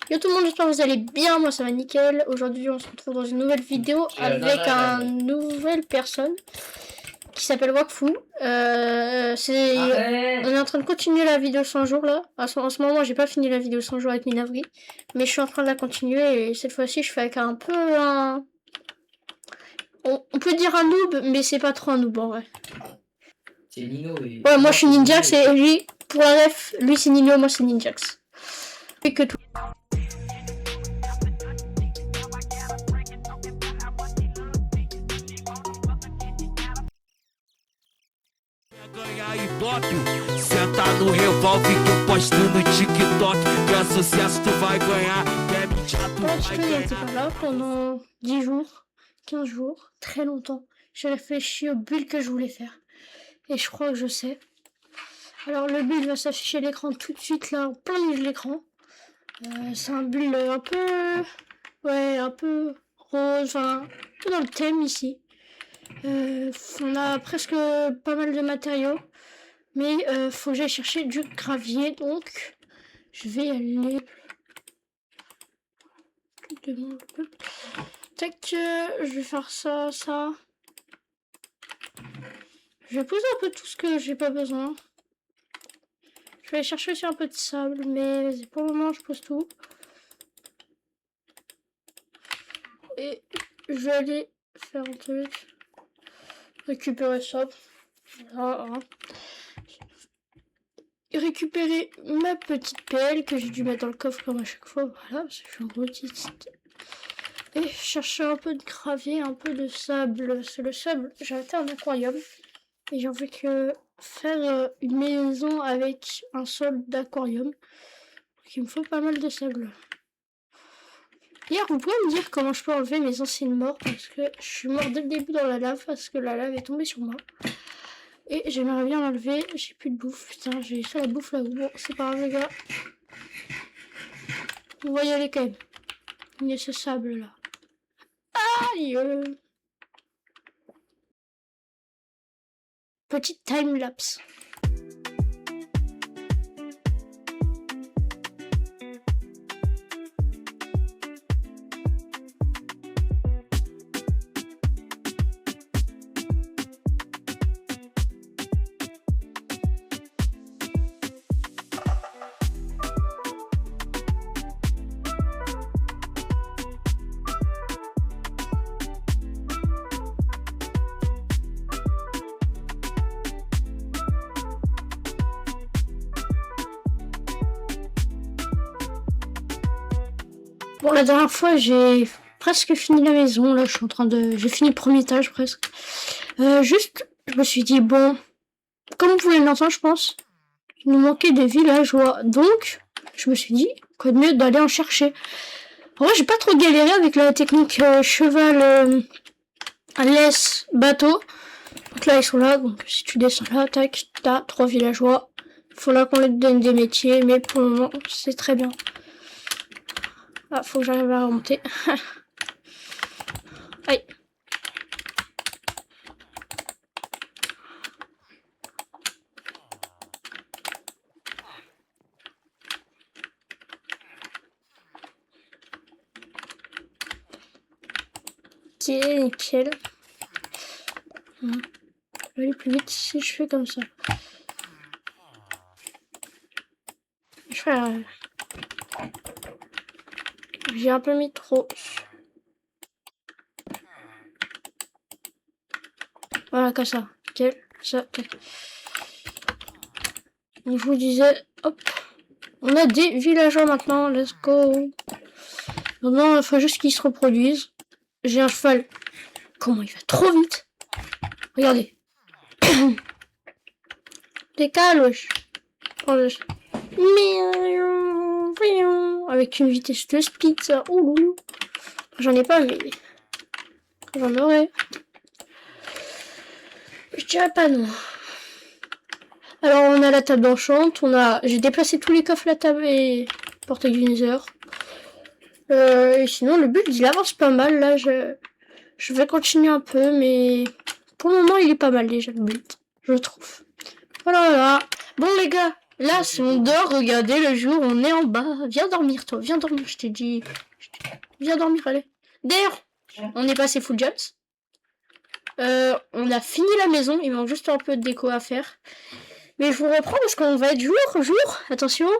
Yo tout le monde, j'espère que vous allez bien, moi ça va nickel. Aujourd'hui on se retrouve dans une nouvelle vidéo avec une nouvelle personne qui s'appelle Wakfu. On est en train de continuer la vidéo 100 jours là. En ce moment j'ai pas fini la vidéo 100 jours avec Minavri, mais je suis en train de la continuer et cette fois-ci je fais avec un peu un... On peut dire un noob, mais c'est pas trop un noob en vrai. C'est Nino et... Ouais, moi je suis Ninjax et lui, pour la ref, lui c'est Nino, moi c'est Ninjax. Et que tout. Ganhar Ibope, senta no revólver que eu posto no TikTok. Que é sucesso, tu vai ganhar. Quer mentir, tu vai J'étais ganhar. pas là pendant 10 jours, 15 jours, très longtemps. J'ai réfléchi au build que je voulais faire. Et je crois que je sais. Alors le build va s'afficher à l'écran tout de suite là, en plein milieu de l'écran. C'est un build un peu... Ouais, un peu rose, enfin, un peu dans le thème ici. On a presque pas mal de matériaux. Mais faut que j'aille chercher du gravier, donc je vais aller... Tac, je vais faire ça, ça. Je vais poser un peu tout ce que j'ai pas besoin. Je vais aller chercher aussi un peu de sable, mais pour le moment je pose tout. Et je vais aller faire un truc. Récupérer ça. Voilà. Et récupérer ma petite pelle que j'ai dû mettre dans le coffre comme à chaque fois. Voilà, parce que je suis un gros petite. Et chercher un peu de gravier, un peu de sable. Parce que le sable, j'ai acheté un aquarium. Et j'ai envie que faire une maison avec un sol d'aquarium. Donc il me faut pas mal de sable. Hier, vous pouvez me dire comment je peux enlever mes anciennes morts, parce que je suis mort dès le début dans la lave, parce que la lave est tombée sur moi. Et j'aimerais bien l'enlever, j'ai plus de bouffe. Putain, j'ai fait la bouffe là-haut. Bon, c'est pas grave les gars. On va y aller quand même. Il y a ce sable là. Aïe. Petite time-lapse. Bon, la dernière fois, j'ai presque fini la maison. Là, je suis en train de... J'ai fini le premier étage, presque. Juste, je me suis dit, bon... Comme vous pouvez l'entendre, je pense, il nous manquait des villageois. Donc, je me suis dit, quoi de mieux d'aller en chercher. En vrai, j'ai pas trop galéré avec la technique cheval, laisse, bateau. Donc là, ils sont là. Donc, si tu descends là, tac, t'as 3 villageois. Faut là qu'on leur donne des métiers. Mais pour le moment, c'est très bien. Ah, faut que j'arrive à remonter. Aïe. Ok, nickel. Je vais aller plus vite si je fais comme ça. Je fais... J'ai un peu mis trop. Voilà, comme ça. Nickel. Ça, tac. Donc, je vous disais, hop. On a des villageois maintenant. Let's go. Maintenant, il faut juste qu'ils se reproduisent. J'ai un cheval. Comment il va trop vite. Regardez. Décale, wesh. Avec une vitesse de speed, ça. Ouh. J'en ai pas, mais j'en aurais. Je dirais pas non. Alors, on a la table d'enchant. J'ai déplacé tous les coffres, la table et portail du Nether. Et sinon, le build, il avance pas mal. Là, je vais continuer un peu, mais pour le moment, il est pas mal déjà, le build, je trouve. Voilà, voilà. Bon, les gars, Là, si on dort, regardez, le jour, on est en bas. Viens dormir, toi. Viens dormir, je t'ai dit. Viens dormir, allez. D'ailleurs, on est passé full jumps. On a fini la maison. Il manque juste un peu de déco à faire. Mais je vous reprends parce qu'on va être jour. Attention.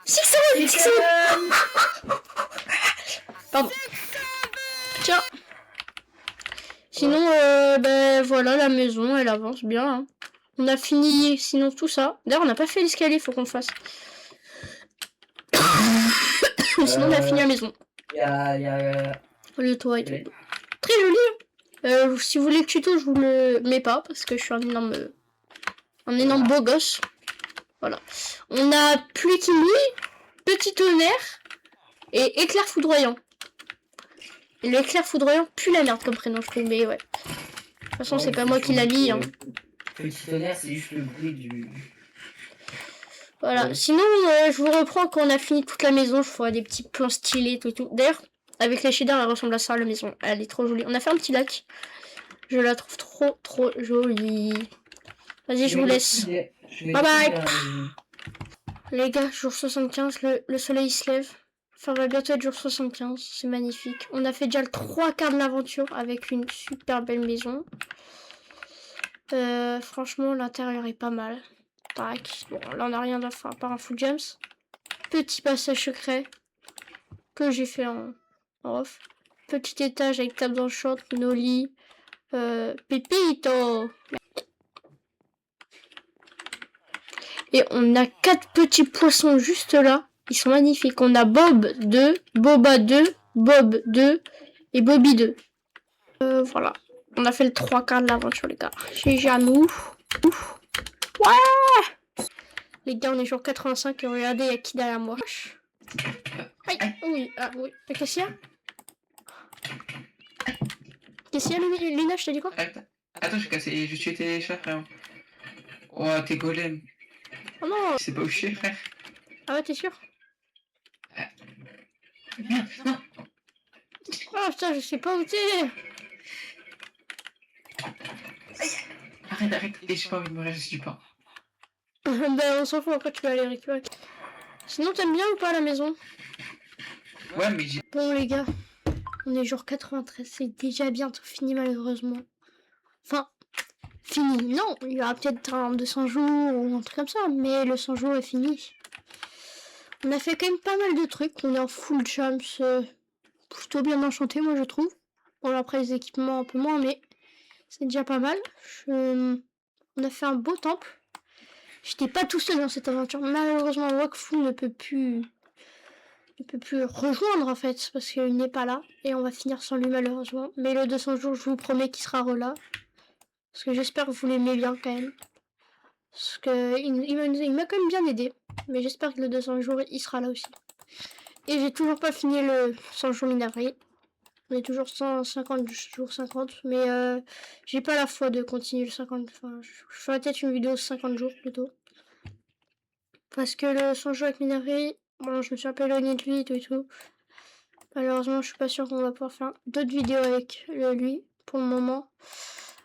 6 Pardon. Tiens. Sinon, ben voilà, la maison, elle avance bien. Hein. On a fini, sinon tout ça. D'ailleurs, on n'a pas fait l'escalier, faut qu'on le fasse. Sinon, on a fini la maison. Il y a... Le toit et tout. Très joli. Hein. Si vous voulez le tuto, je vous le mets pas parce que je suis un énorme beau gosse. Voilà. On a pluie qui mouille, petit tonnerre et éclair foudroyant. Et l'éclair foudroyant pue la merde comme prénom, je trouve, mais ouais. De toute façon, c'est pas moi qui l'a mis. Hein. Petit tonnerre, c'est juste le bruit du... Voilà. Sinon, je vous reprends quand on a fini toute la maison. Je ferai des petits plans stylés, tout et tout. D'ailleurs, avec les shaders, elle ressemble à ça, la maison. Elle est trop jolie. On a fait un petit lac. Je la trouve trop jolie. Vas-y, je vous laisse. Bye bye. Les gars, jour 75, le soleil se lève. Enfin, on va bientôt être jour 75, c'est magnifique. On a fait déjà le 3/4 de l'aventure avec une super belle maison. Franchement, l'intérieur est pas mal. Tac. Bon, là, on n'a rien à faire à part un full jumps. Petit passage secret que j'ai fait en off. Petit étage avec table d'enchant, nos lits. Pépito. Et on a 4 petits poissons juste là. Ils sont magnifiques. On a Bob 2, Boba 2, Bob 2 et Bobby 2. Voilà. On a fait le 3/4 de l'aventure, les gars. GG à nous. Ouais. Les gars, on est jour 85 et regardez, il y a qui derrière moi. Aïe. Oui, ah oui. Qu'est-ce qu'il y a? Qu'est-ce qu'il y a, Lina, je t'ai dit quoi? Attends, je suis tes chats, frère. Oh, t'es golem. Oh non. C'est pas où je suis, frère. Ah ouais, t'es sûr? Merde, non. Oh putain, je sais pas où t'es. Arrête, j'ai pas envie de mourir, je suis pas. Ben on s'en fout, après tu vas aller récupérer. Sinon t'aimes bien ou pas la maison? Ouais, mais j'ai... Bon les gars, on est jour 93, c'est déjà bientôt fini malheureusement. Enfin, fini, non, il y aura peut-être un 200 jours ou un truc comme ça, mais le 100 jours est fini. On a fait quand même pas mal de trucs, on est en full jumps, plutôt bien enchanté moi je trouve. Bon après les équipements un peu moins, mais c'est déjà pas mal. On a fait un beau temple. J'étais pas tout seul dans cette aventure. Malheureusement, Wakfu ne peut plus rejoindre en fait parce qu'il n'est pas là et on va finir sans lui malheureusement. Mais le 200 jours, je vous promets qu'il sera là parce que j'espère que vous l'aimez bien quand même. Parce que il m'a quand même bien aidé. Mais j'espère que le 200 jours, il sera là aussi. Et j'ai toujours pas fini le 100 jours Minavri. On est toujours 150 jours 50, mais j'ai pas la foi de continuer le 50. Enfin, je ferai peut-être une vidéo 50 jours plutôt. Parce que le 100 jours avec Minavri, bon, je me suis un peu éloignée de lui et tout. Malheureusement, je suis pas sûre qu'on va pouvoir faire d'autres vidéos avec lui pour le moment.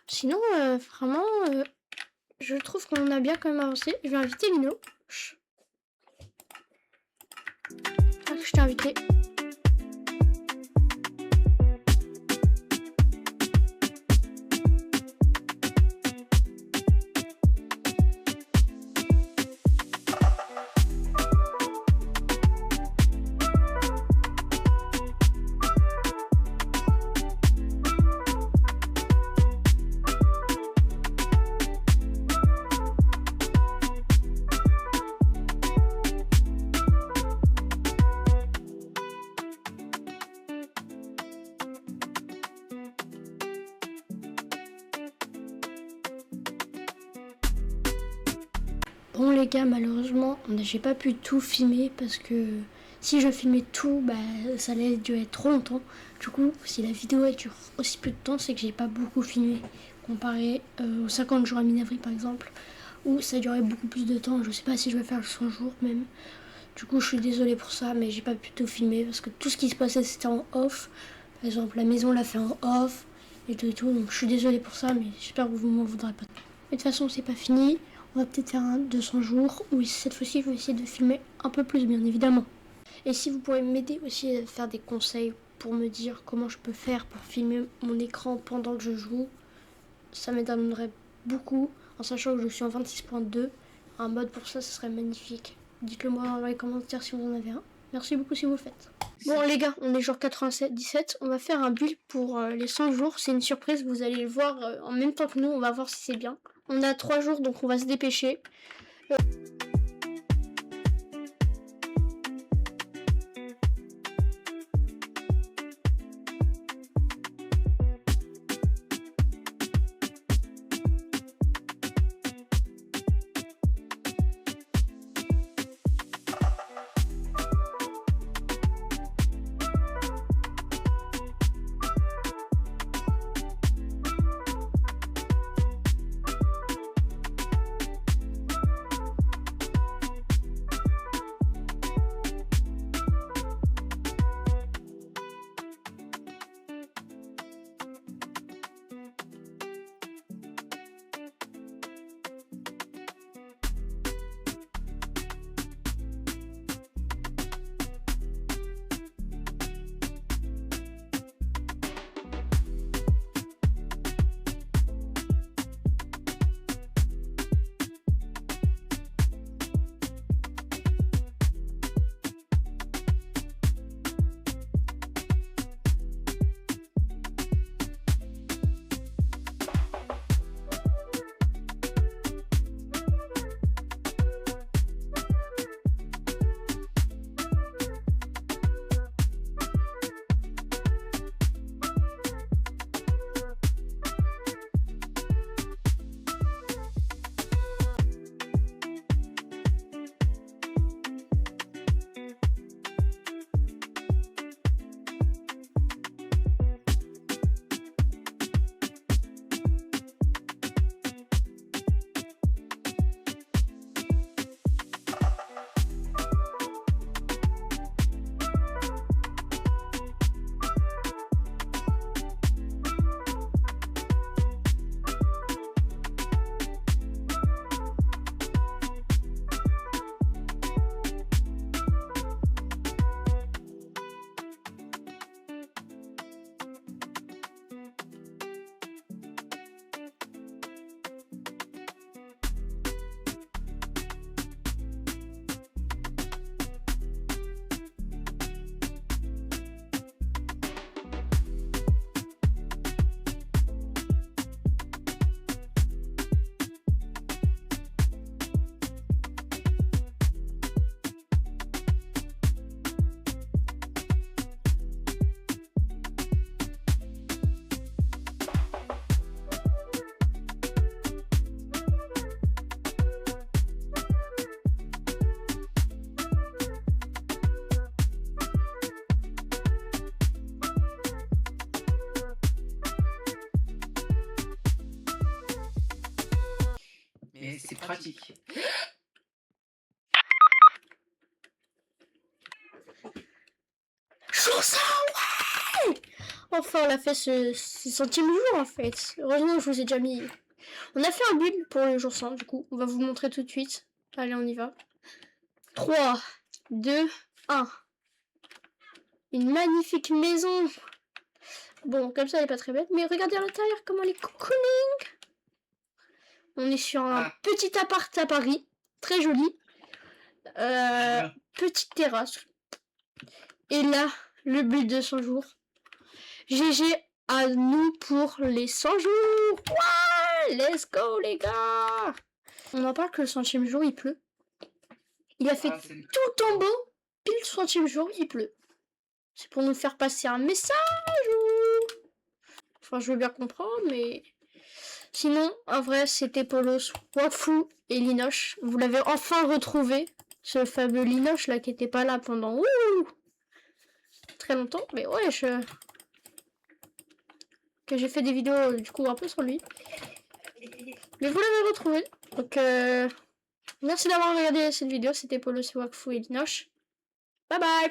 Sinon, vraiment, je trouve qu'on a bien quand même avancé. Je vais inviter Lino. Ah, je t'ai invité. Bon les gars, malheureusement, j'ai pas pu tout filmer parce que si je filmais tout, bah ça allait durer trop longtemps. Du coup, si la vidéo elle dure aussi peu de temps, c'est que j'ai pas beaucoup filmé comparé aux 50 jours à Minavri par exemple, où ça durait beaucoup plus de temps. Je sais pas si je vais faire le 100 jours même. Du coup, je suis désolée pour ça, mais j'ai pas pu tout filmer parce que tout ce qui se passait c'était en off. Par exemple, la maison l'a fait en off et tout, donc je suis désolée pour ça, mais j'espère que vous m'en voudrez pas. Mais de toute façon, c'est pas fini. On va peut-être faire un 200 jours où cette fois-ci, je vais essayer de filmer un peu plus, bien évidemment. Et si vous pouvez m'aider aussi à faire des conseils pour me dire comment je peux faire pour filmer mon écran pendant que je joue, ça m'aiderait beaucoup, en sachant que je suis en 26.2. Un mode pour ça, ce serait magnifique. Dites-le moi dans les commentaires si vous en avez un. Merci beaucoup si vous le faites. Bon les gars, on est jour 97, on va faire un build pour les 100 jours. C'est une surprise, vous allez le voir en même temps que nous, on va voir si c'est bien. On a 3 jours donc on va se dépêcher. Mais c'est pratique. Jour 100, ouais! Enfin, on a fait ce centième jour en fait. Heureusement, je vous ai déjà mis. On a fait un build pour le jour 100, du coup. On va vous montrer tout de suite. Allez, on y va. 3, 2, 1. Une magnifique maison. Bon, comme ça, elle est pas très belle. Mais regardez à l'intérieur comment elle est cocooning. On est sur un petit appart à Paris. Très joli. Petite terrasse. Et là, le build de 100 jours. GG à nous pour les 100 jours. Ouais, let's go les gars. On en parle que le 100e jour, il pleut. Il a fait tout en beau. Pile le 100e jour, il pleut. C'est pour nous faire passer un message. Enfin, je veux bien comprendre, mais... Sinon, en vrai, c'était Polos, Wakfu et Linoche. Vous l'avez enfin retrouvé. Ce fameux Linoche, là, qui était pas là pendant... très longtemps. Mais ouais, que j'ai fait des vidéos, du coup, un peu sur lui. Mais vous l'avez retrouvé. Donc, merci d'avoir regardé cette vidéo. C'était Polos, Wakfu et Linoche. Bye bye.